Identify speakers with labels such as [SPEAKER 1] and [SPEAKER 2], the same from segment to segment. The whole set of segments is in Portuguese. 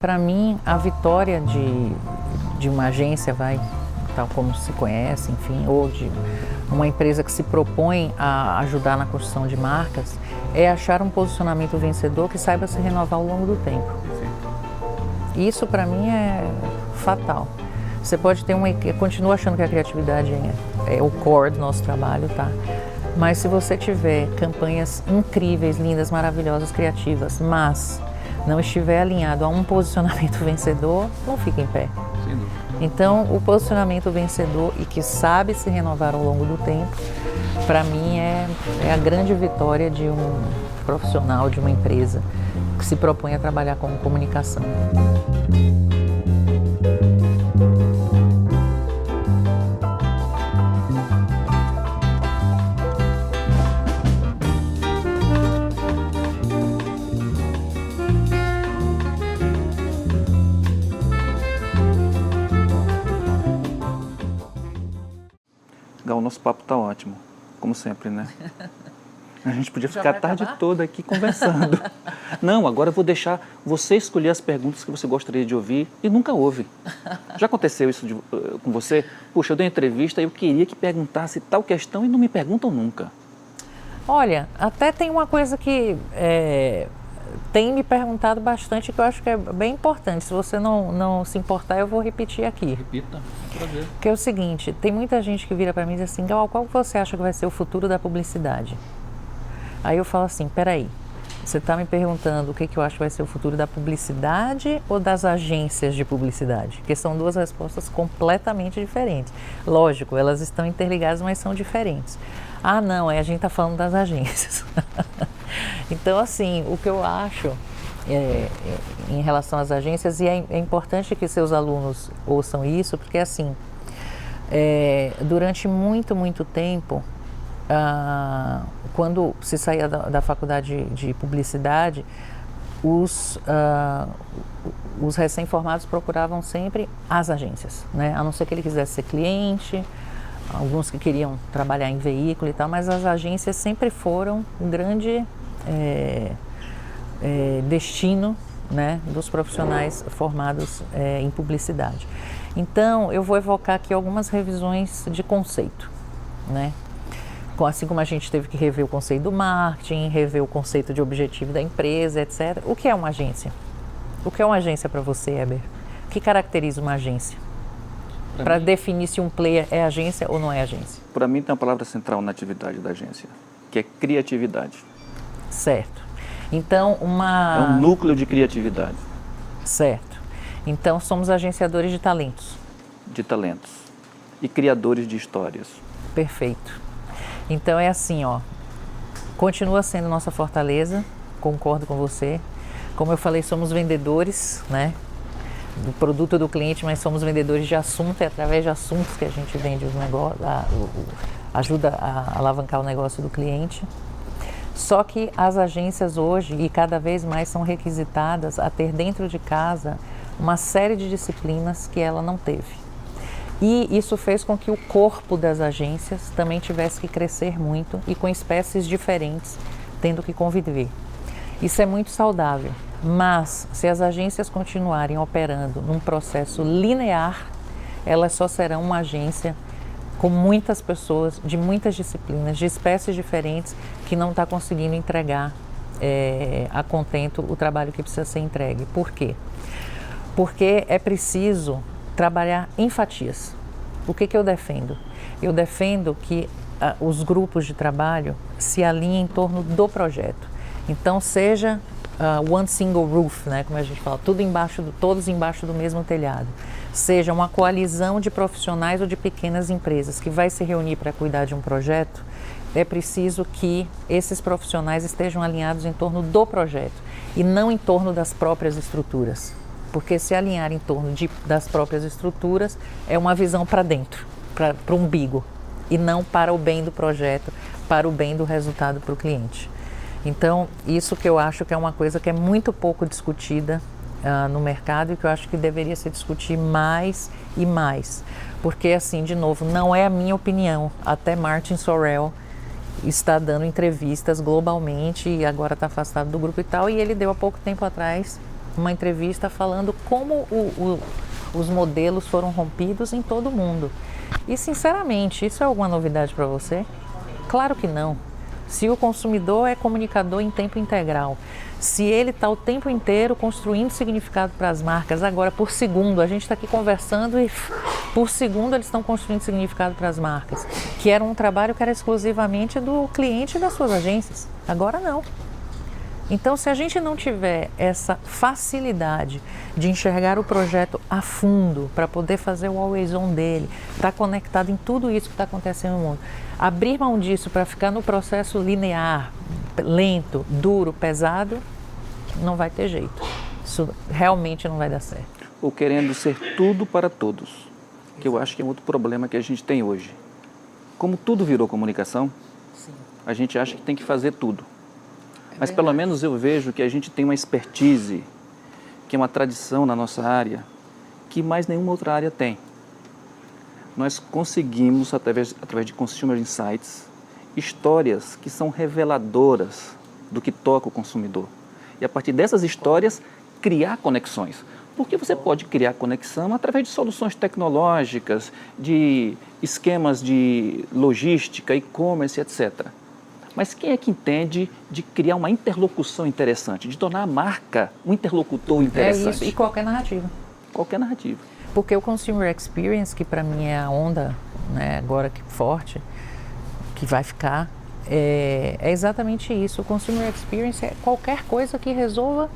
[SPEAKER 1] para mim, a vitória de uma agência, tal como se conhece, enfim, ou de uma empresa que se propõe a ajudar na construção de marcas, é achar um posicionamento vencedor que saiba se renovar ao longo do tempo. Isso, para mim, é fatal. Você pode ter eu continuo achando que a criatividade é o core do nosso trabalho, tá? Mas se você tiver campanhas incríveis, lindas, maravilhosas, criativas, mas não estiver alinhado a um posicionamento vencedor, não fica em pé.
[SPEAKER 2] Sem dúvida.
[SPEAKER 1] Então, o posicionamento vencedor e que sabe se renovar ao longo do tempo, para mim é a grande vitória de um profissional, de uma empresa que se propõe a trabalhar com comunicação.
[SPEAKER 2] Gal, o nosso papo tá ótimo, como sempre, né? A gente podia ficar a tarde toda aqui conversando. Não, agora eu vou deixar você escolher as perguntas que você gostaria de ouvir e nunca ouve. Já aconteceu isso com você? Puxa, eu dei uma entrevista e eu queria que perguntasse tal questão e não me perguntam nunca.
[SPEAKER 1] Olha, até tem uma coisa que tem me perguntado bastante que eu acho que é bem importante. Se você não se importar, eu vou repetir aqui.
[SPEAKER 2] Repita, prazer.
[SPEAKER 1] Que é o seguinte, tem muita gente que vira para mim e diz assim, Gal, qual você acha que vai ser o futuro da publicidade? Aí eu falo assim, peraí, você está me perguntando o que eu acho que vai ser o futuro da publicidade ou das agências de publicidade? Porque são duas respostas completamente diferentes. Lógico, elas estão interligadas, mas são diferentes. Ah, não, a gente está falando das agências. Então, assim, o que eu acho em relação às agências, e é importante que seus alunos ouçam isso, porque, assim, durante muito tempo, quando se saía da faculdade de publicidade, os recém-formados procuravam sempre as agências, né? A não ser que ele quisesse ser cliente, alguns que queriam trabalhar em veículo e tal, mas as agências sempre foram um grande destino, né, dos profissionais formados em publicidade. Então, eu vou evocar aqui algumas revisões de conceito, né? Assim como a gente teve que rever o conceito do marketing, rever o conceito de objetivo da empresa, etc. O que é uma agência? O que é uma agência para você, Heber? O que caracteriza uma agência? Para definir se um player é agência ou não é agência.
[SPEAKER 2] Para mim tem uma palavra central na atividade da agência, que é criatividade.
[SPEAKER 1] Certo. Então,
[SPEAKER 2] É um núcleo de criatividade.
[SPEAKER 1] Certo. Então, somos agenciadores de talentos.
[SPEAKER 2] De talentos. E criadores de histórias.
[SPEAKER 1] Perfeito. Então, é assim, ó. Continua sendo nossa fortaleza, concordo com você. Como eu falei, somos vendedores, né? Do produto do cliente, mas somos vendedores de assunto, é através de assuntos que a gente vende os negócios, ajuda a alavancar o negócio do cliente. Só que as agências hoje, e cada vez mais, são requisitadas a ter dentro de casa uma série de disciplinas que ela não teve. E isso fez com que o corpo das agências também tivesse que crescer muito e com espécies diferentes tendo que conviver. Isso é muito saudável. Mas, se as agências continuarem operando num processo linear, elas só serão uma agência com muitas pessoas, de muitas disciplinas, de espécies diferentes, que não está conseguindo entregar a contento o trabalho que precisa ser entregue. Por quê? Porque é preciso trabalhar em fatias. O que eu defendo? Eu defendo que os grupos de trabalho se alinhem em torno do projeto. Então, seja one single roof, né, como a gente fala, todos embaixo do mesmo telhado. Seja uma coalizão de profissionais ou de pequenas empresas que vai se reunir para cuidar de um projeto, é preciso que esses profissionais estejam alinhados em torno do projeto e não em torno das próprias estruturas. Porque se alinhar em torno das próprias estruturas é uma visão para dentro, para o umbigo, e não para o bem do projeto, para o bem do resultado para o cliente. Então, isso que eu acho que é uma coisa que é muito pouco discutida no mercado e que eu acho que deveria se discutir mais e mais. Porque, assim, de novo, não é a minha opinião. Até Martin Sorrell está dando entrevistas globalmente e agora está afastado do grupo e tal. E ele deu há pouco tempo atrás uma entrevista falando como os modelos foram rompidos em todo o mundo. E, sinceramente, isso é alguma novidade para você? Claro que não. Se o consumidor é comunicador em tempo integral, se ele está o tempo inteiro construindo significado para as marcas, agora por segundo, a gente está aqui conversando e por segundo eles estão construindo significado para as marcas, que era um trabalho que era exclusivamente do cliente e das suas agências. Agora não. Então, se a gente não tiver essa facilidade de enxergar o projeto a fundo para poder fazer o always on dele, estar conectado em tudo isso que está acontecendo no mundo, abrir mão disso para ficar no processo linear, lento, duro, pesado, não vai ter jeito. Isso realmente não vai dar certo.
[SPEAKER 2] Ou querendo ser tudo para todos, que eu acho que é outro problema que a gente tem hoje. Como tudo virou comunicação,
[SPEAKER 1] Sim.
[SPEAKER 2] A gente acha que tem que fazer tudo. Mas pelo menos eu vejo que a gente tem uma expertise, que é uma tradição na nossa área, que mais nenhuma outra área tem. Nós conseguimos, através de Consumer Insights, histórias que são reveladoras do que toca o consumidor. E a partir dessas histórias, criar conexões. Porque você pode criar conexão através de soluções tecnológicas, de esquemas de logística, e-commerce, etc. Mas quem é que entende de criar uma interlocução interessante, de tornar a marca um interlocutor interessante?
[SPEAKER 1] É isso, e qualquer narrativa.
[SPEAKER 2] Qualquer narrativa.
[SPEAKER 1] Porque o Consumer Experience, que para mim é a onda, né, agora que forte, que vai ficar, é exatamente isso. O Consumer Experience é qualquer coisa que resolva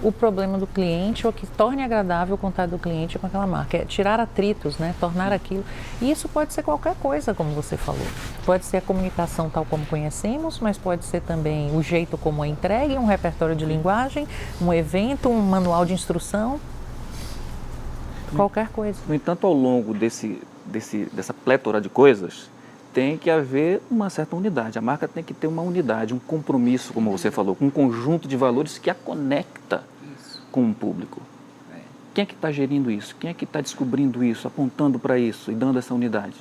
[SPEAKER 1] o problema do cliente ou que torne agradável o contato do cliente com aquela marca. É tirar atritos, né? Tornar aquilo. E isso pode ser qualquer coisa, como você falou. Pode ser a comunicação tal como conhecemos, mas pode ser também o jeito como é entregue, um repertório de linguagem, um evento, um manual de instrução. Qualquer coisa.
[SPEAKER 2] No entanto, ao longo dessa plétora de coisas, tem que haver uma certa unidade. A marca tem que ter uma unidade, um compromisso, como você falou, com um conjunto de valores que a conecta com o público. Quem é que está gerindo isso? Quem é que está descobrindo isso, apontando para isso e dando essa unidade?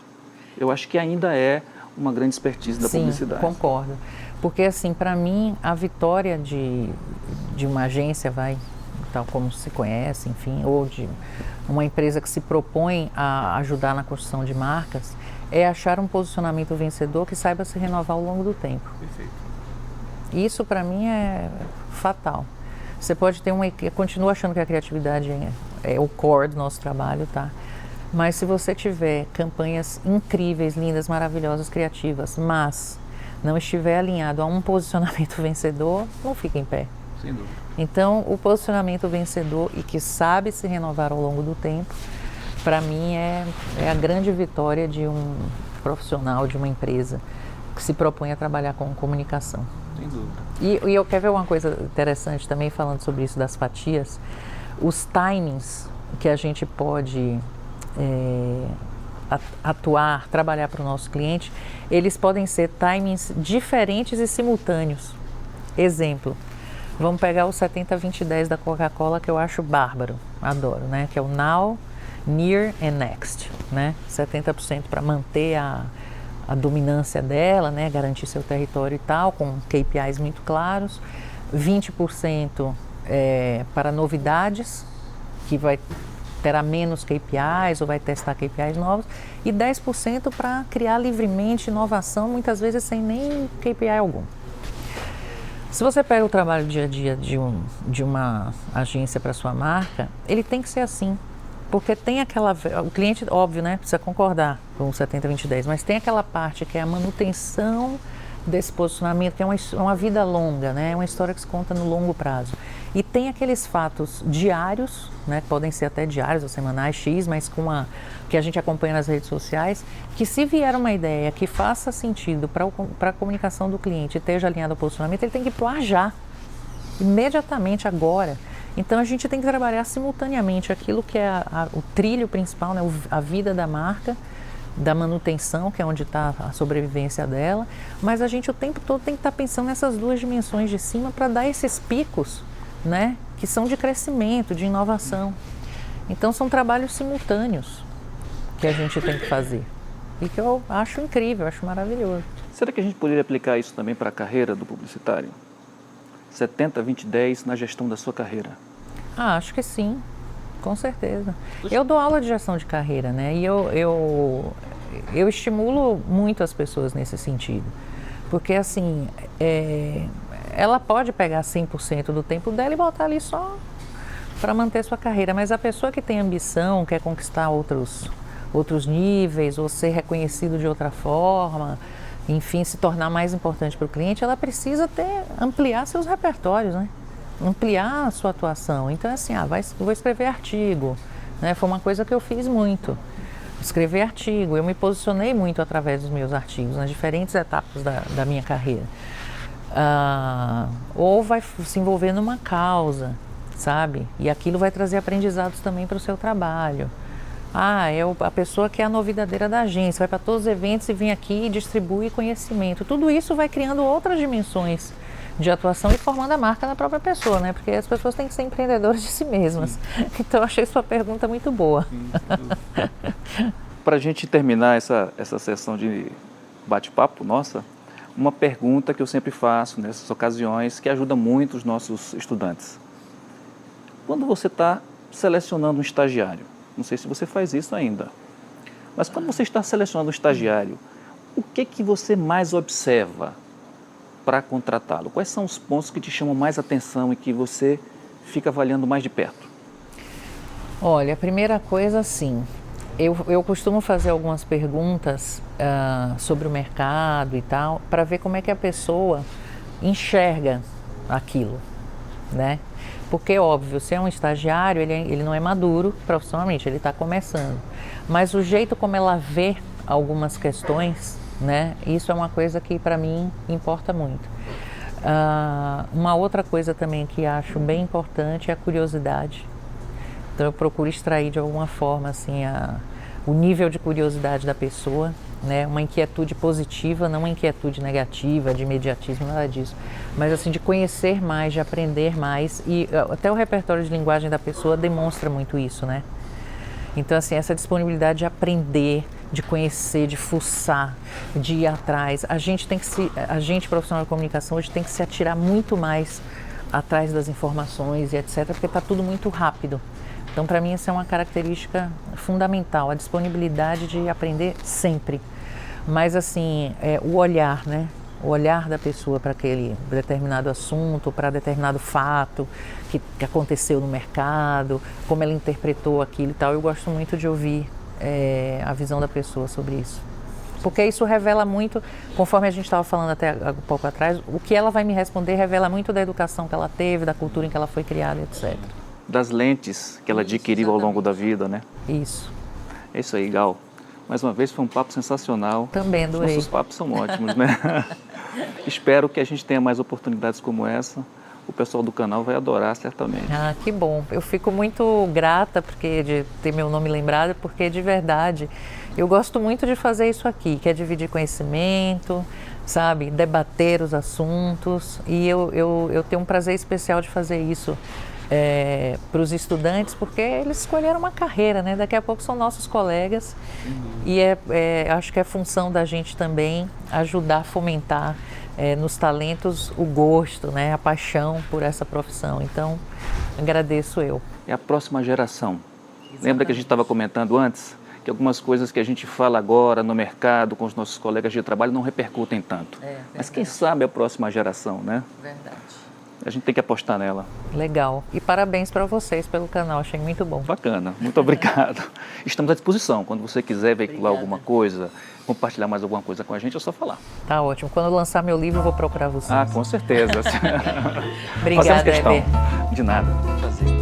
[SPEAKER 2] Eu acho que ainda é uma grande expertise da publicidade.
[SPEAKER 1] Sim, concordo. Porque, assim, para mim, a vitória de uma agência, tal como se conhece, enfim, ou de uma empresa que se propõe a ajudar na construção de marcas, é achar um posicionamento vencedor que saiba se renovar ao longo do tempo.
[SPEAKER 2] Perfeito.
[SPEAKER 1] Isso, para mim, é fatal. Você pode ter eu continuo achando que a criatividade é o core do nosso trabalho, tá? Mas se você tiver campanhas incríveis, lindas, maravilhosas, criativas, mas não estiver alinhado a um posicionamento vencedor, não fica em pé.
[SPEAKER 2] Sem dúvida.
[SPEAKER 1] Então, o posicionamento vencedor e que sabe se renovar ao longo do tempo, para mim é a grande vitória de um profissional, de uma empresa que se propõe a trabalhar com comunicação.
[SPEAKER 2] Sem dúvida.
[SPEAKER 1] E eu quero ver uma coisa interessante também, falando sobre isso das fatias, os timings que a gente pode atuar, trabalhar para o nosso cliente, eles podem ser timings diferentes e simultâneos. Exemplo, vamos pegar o 70-20-10 da Coca-Cola, que eu acho bárbaro, adoro, né? Que é o Now, Near and Next, né? 70% para manter a dominância dela, né? Garantir seu território e tal, com KPIs muito claros. 20% para novidades, que terá menos KPIs ou vai testar KPIs novos. E 10% para criar livremente inovação, muitas vezes sem nem KPI algum. Se você pega o trabalho dia a dia de uma agência para sua marca, ele tem que ser assim. Porque tem o cliente, óbvio, né, precisa concordar com o 70-20-10, mas tem aquela parte que é a manutenção desse posicionamento, que é uma vida longa, né, é uma história que se conta no longo prazo. E tem aqueles fatos diários, né, que podem ser até diários ou semanais, X, mas que a gente acompanha nas redes sociais, que se vier uma ideia que faça sentido para a comunicação do cliente e esteja alinhado ao posicionamento, ele tem que ir pro ar já, imediatamente, agora. Então, a gente tem que trabalhar simultaneamente aquilo que é o trilho principal, né, a vida da marca, da manutenção, que é onde está a sobrevivência dela, mas a gente o tempo todo tem que estar pensando nessas duas dimensões de cima para dar esses picos, né, que são de crescimento, de inovação. Então, são trabalhos simultâneos que a gente tem que fazer e que eu acho incrível, acho maravilhoso.
[SPEAKER 2] Será que a gente poderia aplicar isso também para a carreira do publicitário? 70-20-10 na gestão da sua carreira.
[SPEAKER 1] Ah, acho que sim, com certeza. Eu dou aula de gestão de carreira, né? E eu estimulo muito as pessoas nesse sentido. Porque, assim, ela pode pegar 100% do tempo dela e botar ali só para manter sua carreira. Mas a pessoa que tem ambição, quer conquistar outros níveis ou ser reconhecido de outra forma, enfim, se tornar mais importante para o cliente, ela precisa ampliar seus repertórios, né? Ampliar a sua atuação. Então, assim, vou escrever artigo, né? Foi uma coisa que eu fiz muito. Escrever artigo, eu me posicionei muito através dos meus artigos, nas diferentes etapas da minha carreira. Ou vai se envolver numa causa, sabe? E aquilo vai trazer aprendizados também para o seu trabalho. É a pessoa que é a novidadeira da agência, vai para todos os eventos e vem aqui e distribui conhecimento. Tudo isso vai criando outras dimensões de atuação e formando a marca da própria pessoa, né? Porque as pessoas têm que ser empreendedoras de si mesmas. Então, eu achei sua pergunta muito boa.
[SPEAKER 2] Para a gente terminar essa sessão de bate-papo, nossa, uma pergunta que eu sempre faço nessas ocasiões, que ajuda muito os nossos estudantes. Quando você está selecionando um estagiário, não sei se você faz isso ainda, mas quando você está selecionando um estagiário, o que você mais observa para contratá-lo? Quais são os pontos que te chamam mais atenção e que você fica avaliando mais de perto?
[SPEAKER 1] Olha, a primeira coisa, assim, eu costumo fazer algumas perguntas sobre o mercado e tal, para ver como é que a pessoa enxerga aquilo, né? Porque, óbvio, se é um estagiário, ele não é maduro profissionalmente, ele está começando. Mas o jeito como ela vê algumas questões, né? Isso é uma coisa que, para mim, importa muito. Uma outra coisa também que acho bem importante é a curiosidade. Então, eu procuro extrair de alguma forma, assim, o nível de curiosidade da pessoa, né? Uma inquietude positiva, não uma inquietude negativa, de imediatismo, nada disso. Mas, assim, de conhecer mais, de aprender mais. E até o repertório de linguagem da pessoa demonstra muito isso, né? Então, assim, essa disponibilidade de aprender, de conhecer, de fuçar, de ir atrás. A gente profissional de comunicação, hoje tem que se atirar muito mais atrás das informações e etc, porque está tudo muito rápido. Então, para mim, essa é uma característica fundamental, a disponibilidade de aprender sempre. Mas, assim, o olhar, né? O olhar da pessoa para aquele determinado assunto, para determinado fato que aconteceu no mercado, como ela interpretou aquilo e tal. Eu gosto muito de ouvir a visão da pessoa sobre isso. Porque isso revela muito, conforme a gente estava falando até um pouco atrás, o que ela vai me responder revela muito da educação que ela teve, da cultura em que ela foi criada, etc.
[SPEAKER 2] Das lentes que ela adquiriu ao longo da vida, né?
[SPEAKER 1] Isso.
[SPEAKER 2] É isso aí, Gal. Mais uma vez foi um papo sensacional.
[SPEAKER 1] Também adorei.
[SPEAKER 2] Os nossos papos são ótimos, né? Espero que a gente tenha mais oportunidades como essa. O pessoal do canal vai adorar, certamente.
[SPEAKER 1] Que bom. Eu fico muito grata de ter meu nome lembrado, porque de verdade eu gosto muito de fazer isso aqui, que é dividir conhecimento, sabe? Debater os assuntos. E eu tenho um prazer especial de fazer isso para os estudantes, porque eles escolheram uma carreira, né? Daqui a pouco são nossos colegas. E acho que é função da gente também ajudar a fomentar nos talentos o gosto, né? A paixão por essa profissão. Então, agradeço eu.
[SPEAKER 2] É a próxima geração.
[SPEAKER 1] Exatamente.
[SPEAKER 2] Lembra que a gente estava comentando antes que algumas coisas que a gente fala agora no mercado com os nossos colegas de trabalho não repercutem tanto. Mas quem sabe a próxima geração, né?
[SPEAKER 1] Verdade.
[SPEAKER 2] A gente tem que apostar nela.
[SPEAKER 1] Legal. E parabéns para vocês pelo canal, achei muito bom.
[SPEAKER 2] Bacana, muito obrigado. Estamos à disposição. Quando você quiser veicular alguma coisa, compartilhar mais alguma coisa com a gente, é só falar.
[SPEAKER 1] Tá ótimo. Quando eu lançar meu livro, eu vou procurar você.
[SPEAKER 2] Com certeza.
[SPEAKER 1] Obrigada,
[SPEAKER 2] Fazemos questão.
[SPEAKER 1] Heber.
[SPEAKER 2] De nada. Prazer.